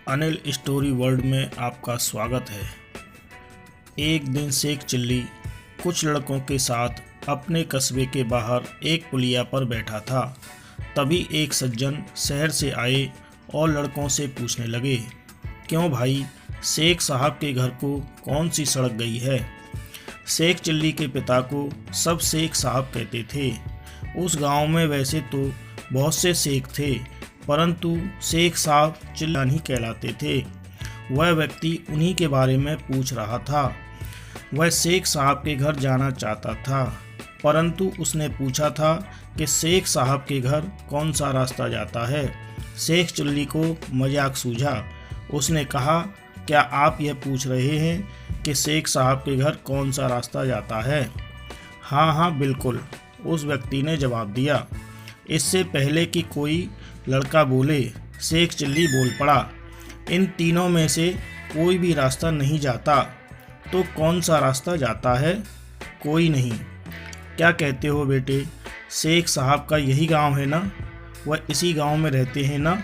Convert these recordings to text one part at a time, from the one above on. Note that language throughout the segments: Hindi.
अनिल स्टोरी वर्ल्ड में आपका स्वागत है। एक दिन शेख चिल्ली कुछ लड़कों के साथ अपने कस्बे के बाहर एक पुलिया पर बैठा था। तभी एक सज्जन शहर से आए और लड़कों से पूछने लगे, क्यों भाई, शेख साहब के घर को कौन सी सड़क गई है? शेख चिल्ली के पिता को सब शेख साहब कहते थे। उस गांव में वैसे तो बहुत से शेख थे, परंतु शेख साहब चिल्ला ही कहलाते थे। वह व्यक्ति उन्हीं के बारे में पूछ रहा था। वह शेख साहब के घर जाना चाहता था, परंतु उसने पूछा था कि शेख साहब के घर कौन सा रास्ता जाता है। शेख चिल्ली को मजाक सूझा। उसने कहा, क्या आप यह पूछ रहे हैं कि शेख साहब के घर कौन सा रास्ता जाता है? हाँ हाँ बिल्कुल, उस व्यक्ति ने जवाब दिया। इससे पहले कि कोई लड़का बोले, शेख चिल्ली बोल पड़ा, इन तीनों में से कोई भी रास्ता नहीं जाता। तो कौन सा रास्ता जाता है? कोई नहीं। क्या कहते हो बेटे, शेख साहब का यही गांव है ना? वह इसी गांव में रहते हैं ना?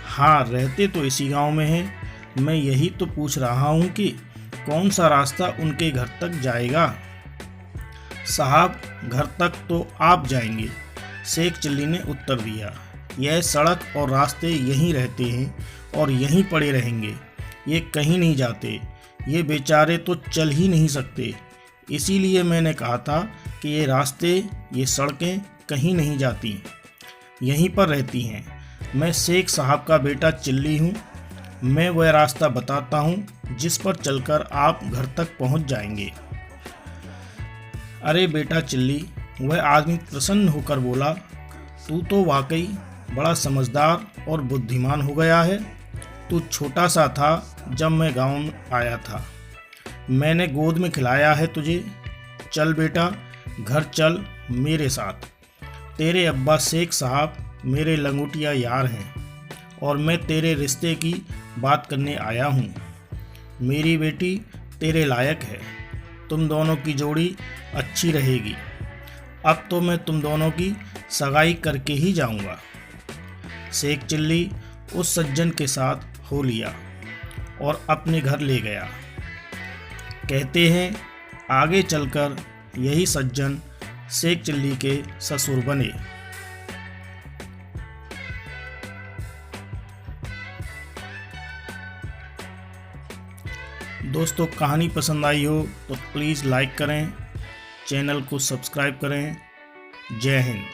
हाँ, रहते तो इसी गांव में हैं। मैं यही तो पूछ रहा हूँ कि कौन सा रास्ता उनके घर तक जाएगा? साहब, घर तक तो आप जाएंगे, शेख चिल्ली ने उत्तर दिया। यह सड़क और रास्ते यहीं रहते हैं और यहीं पड़े रहेंगे। ये कहीं नहीं जाते। ये बेचारे तो चल ही नहीं सकते। इसीलिए मैंने कहा था कि ये रास्ते, ये सड़कें कहीं नहीं जाती, यहीं पर रहती हैं। मैं शेख साहब का बेटा चिल्ली हूँ। मैं वह रास्ता बताता हूँ जिस पर चलकर आप घर तक पहुँच जाएंगे। अरे बेटा चिल्ली, वह आदमी प्रसन्न होकर बोला, तू तो वाकई बड़ा समझदार और बुद्धिमान हो गया है। तू छोटा सा था जब मैं गांव में आया था। मैंने गोद में खिलाया है तुझे। चल बेटा, घर चल मेरे साथ। तेरे अब्बा शेख साहब मेरे लंगोटिया यार हैं और मैं तेरे रिश्ते की बात करने आया हूँ। मेरी बेटी तेरे लायक है। तुम दोनों की जोड़ी अच्छी रहेगी। अब तो मैं तुम दोनों की सगाई करके ही जाऊंगा। शेख चिल्ली उस सज्जन के साथ हो लिया और अपने घर ले गया। कहते हैं आगे चलकर यही सज्जन शेख चिल्ली के ससुर बने। दोस्तों, कहानी पसंद आई हो तो प्लीज़ लाइक करें, चैनल को सब्सक्राइब करें। जय हिंद।